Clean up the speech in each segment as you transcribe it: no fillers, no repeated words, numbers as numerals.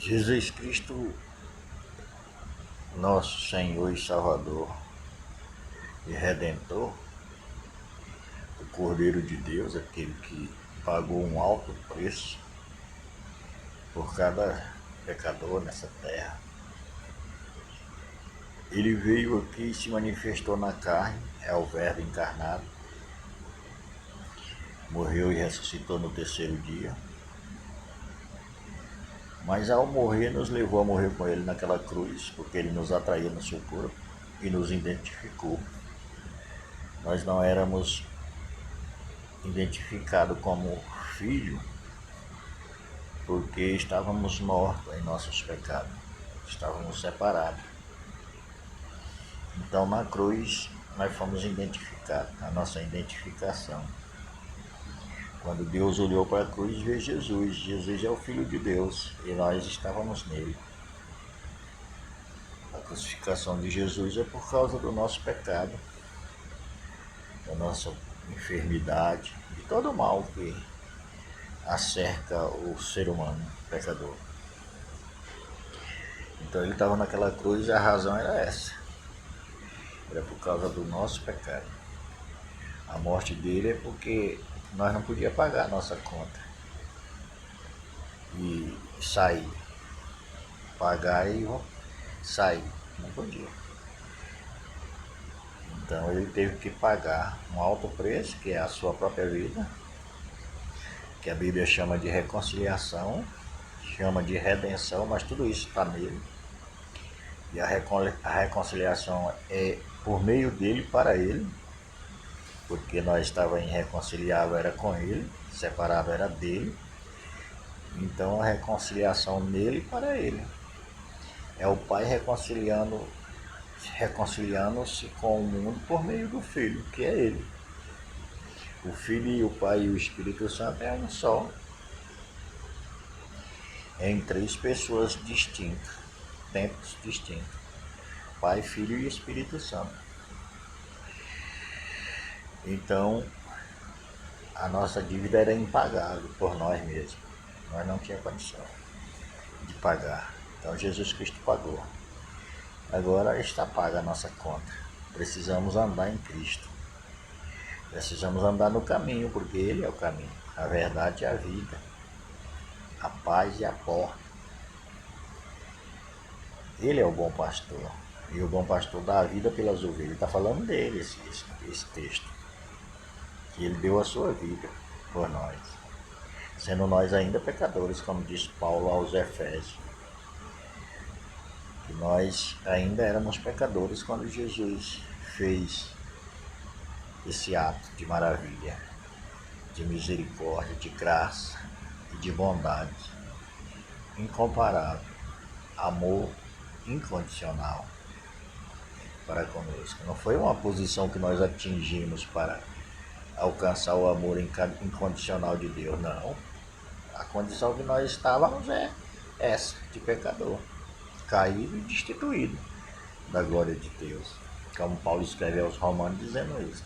Jesus Cristo, nosso Senhor e Salvador e Redentor, o Cordeiro de Deus, aquele que pagou um alto preço por cada pecador nessa terra. Ele veio aqui e se manifestou na carne, é o Verbo encarnado, morreu e ressuscitou no terceiro dia, mas ao morrer nos levou a morrer com ele naquela cruz, porque ele nos atraiu no seu corpo e nos identificou. Nós não éramos identificados como filho, porque estávamos mortos em nossos pecados, estávamos separados. Então na cruz nós fomos identificados, a nossa identificação. Quando Deus olhou para a cruz, viu Jesus. Jesus é o Filho de Deus e nós estávamos nele. A crucificação de Jesus é por causa do nosso pecado, da nossa enfermidade, de todo o mal que acerca o ser humano pecador. Então ele estava naquela cruz e a razão era essa. Era por causa do nosso pecado. A morte dele é porque nós não podíamos pagar a nossa conta e sair, pagar e sair, não podia. Então ele teve que pagar um alto preço, que é a sua própria vida, que a Bíblia chama de reconciliação, chama de redenção, mas tudo isso está nele. E a reconciliação é por meio dele para ele, porque nós estávamos irreconciliável era com ele, separável era dele. Então a reconciliação nele para ele. É o Pai reconciliando-se com o mundo por meio do Filho, que é ele. O Filho e o Pai e o Espírito Santo é um só, em três pessoas distintas, tempos distintos. Pai, Filho e Espírito Santo. Então, a nossa dívida era impagável por nós mesmos. Nós não tínhamos condição de pagar. Então, Jesus Cristo pagou. Agora está paga a nossa conta. Precisamos andar em Cristo. Precisamos andar no caminho, porque Ele é o caminho, a verdade e a vida, a paz e a porta. Ele é o bom pastor. E o bom pastor dá a vida pelas ovelhas. Está falando dele esse texto. Que ele deu a sua vida por nós. Sendo nós ainda pecadores, como diz Paulo aos Efésios. Que nós ainda éramos pecadores quando Jesus fez esse ato de maravilha, de misericórdia, de graça e de bondade incomparável, amor incondicional para conosco. Não foi uma posição que nós atingimos para alcançar o amor incondicional de Deus, não. A condição que nós estávamos é essa, de pecador, caído e destituído da glória de Deus, como Paulo escreve aos Romanos dizendo isso,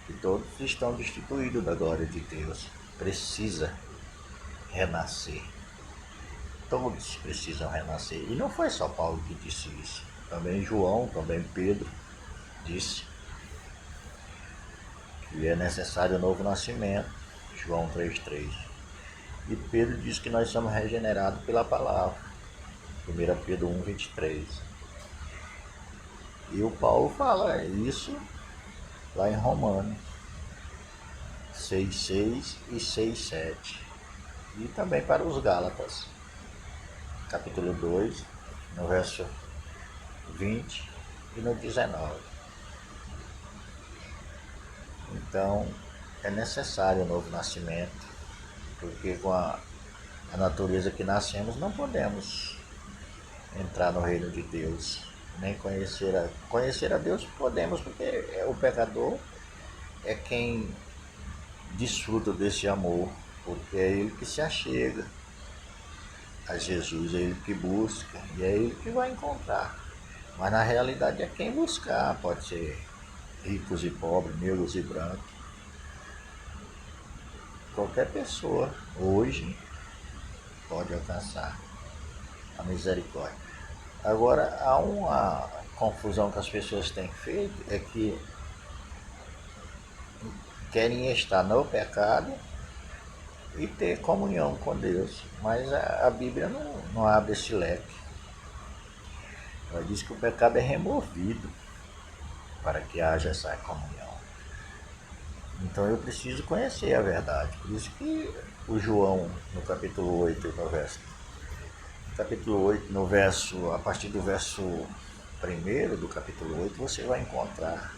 que todos estão destituídos da glória de Deus. Precisa renascer. Todos precisam renascer. E não foi só Paulo que disse isso. Também João, também Pedro disse que é necessário um novo nascimento. João 3,3. E Pedro diz que nós somos regenerados pela palavra. 1 Pedro 1,23. E o Paulo fala isso lá em Romanos 6,6 e 6,7. E também para os Gálatas, capítulo 2, no verso 20 e no 19. Então, é necessário o novo nascimento, porque com a natureza que nascemos não podemos entrar no reino de Deus, nem conhecer a Deus podemos, porque o pecador é quem desfruta desse amor, porque é ele que se achega a Jesus, é ele que busca e é ele que vai encontrar. Mas na realidade é quem buscar, pode ser ricos e pobres, negros e brancos. Qualquer pessoa hoje pode alcançar. a misericórdia. Agora, há uma confusão que as pessoas têm feito, é que querem estar no pecado e ter comunhão com Deus, mas a Bíblia não abre esse leque. Ela diz que o pecado é removido para que haja essa comunhão. Então eu preciso conhecer a verdade. Por isso que o João, no capítulo 8, no verso, a partir do verso 1 do capítulo 8, você vai encontrar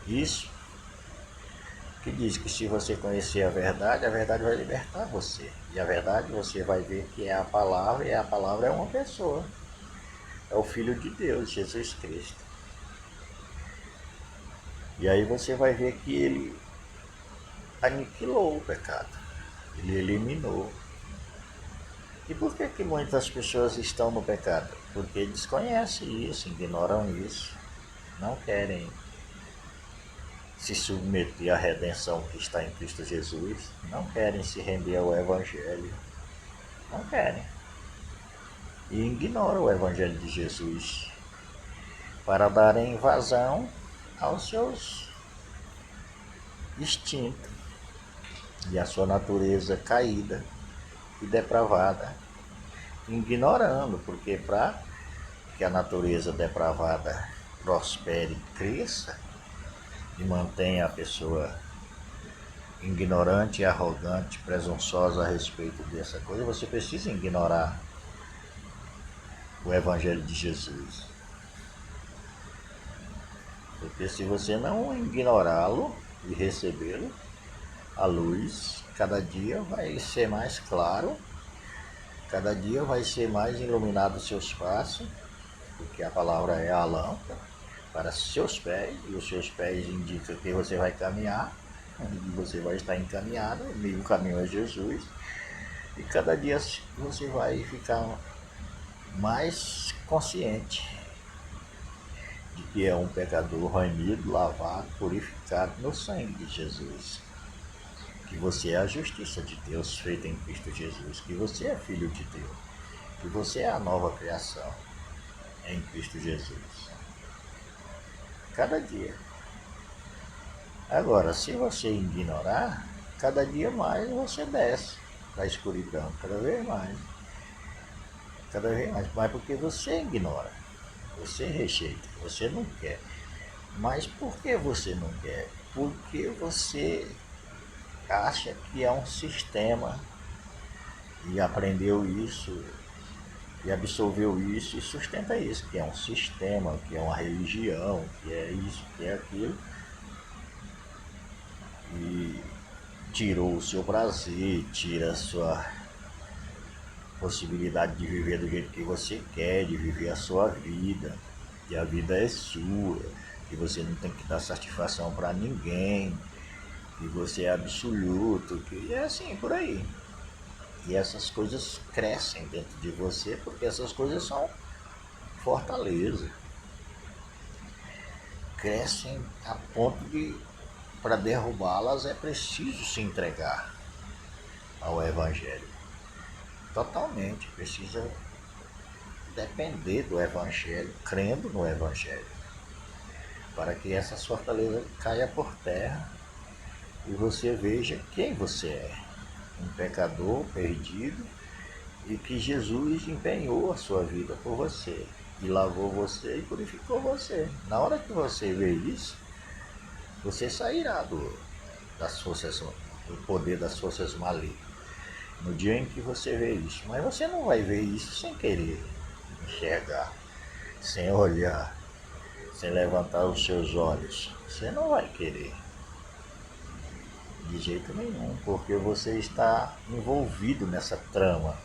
isso, que diz que se você conhecer a verdade vai libertar você. E a verdade você vai ver que é a palavra, e a palavra é uma pessoa. É o Filho de Deus, Jesus Cristo. E aí você vai ver que ele aniquilou o pecado. Ele eliminou. E por que muitas pessoas estão no pecado? Porque desconhecem isso, ignoram isso, não querem se submeter à redenção que está em Cristo Jesus, não querem se render ao Evangelho, não querem. E ignoram o Evangelho de Jesus para darem vazão aos seus instintos e à sua natureza caída e depravada, ignorando, porque para que a natureza depravada prospere e cresça e mantenha a pessoa ignorante, arrogante, presunçosa a respeito dessa coisa, você precisa ignorar o Evangelho de Jesus. Porque se você não ignorá-lo e recebê-lo, a luz cada dia vai ser mais claro, cada dia vai ser mais iluminado os seus passos, porque a palavra é a lâmpada para seus pés, e os seus pés indicam que você vai caminhar, onde você vai estar encaminhado, o meio caminho é Jesus, e cada dia você vai ficar mais consciente de que é um pecador remido, lavado, purificado no sangue de Jesus, que você é a justiça de Deus feita em Cristo Jesus, que você é filho de Deus, que você é a nova criação em Cristo Jesus. Cada dia. Agora, se você ignorar, cada dia mais você desce para a escuridão, cada vez mais. Cada vez mais. Mas porque você ignora, você rejeita, você não quer. Mas por que você não quer? Porque você acha que é um sistema e aprendeu isso e absorveu isso e sustenta isso, que é um sistema, que é uma religião, que é isso, que é aquilo, e tirou o seu prazer, tira a sua possibilidade de viver do jeito que você quer, de viver a sua vida, que a vida é sua, que você não tem que dar satisfação para ninguém, que você é absoluto, que é assim, por aí. E essas coisas crescem dentro de você, porque essas coisas são fortaleza. Crescem a ponto de, para derrubá-las, é preciso se entregar ao Evangelho. Totalmente, precisa depender do Evangelho, crendo no Evangelho, para que essa fortaleza caia por terra e você veja quem você é. Um pecador perdido, e que Jesus empenhou a sua vida por você, e lavou você e purificou você. Na hora que você vê isso, você sairá das forças, do poder das forças malignas. No dia em que você vê isso, mas você não vai ver isso sem querer enxergar, sem olhar, sem levantar os seus olhos. Você não vai querer. De jeito nenhum, porque você está envolvido nessa trama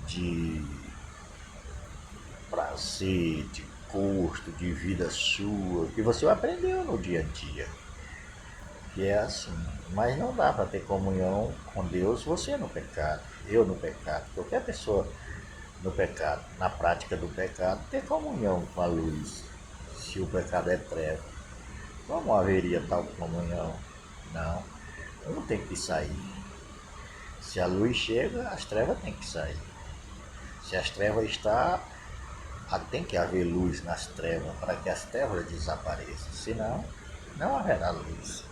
de prazer, de custo, de vida sua, que você aprendeu no dia a dia, que é assim. Mas não dá para ter comunhão com Deus você no pecado, eu no pecado, qualquer pessoa no pecado, na prática do pecado, ter comunhão com a luz, se o pecado é treva. Como haveria tal comunhão? Não, um tem que sair. Se a luz chega, as trevas têm que sair. Se as trevas estão, tem que haver luz nas trevas para que as trevas desapareçam, senão não haverá luz.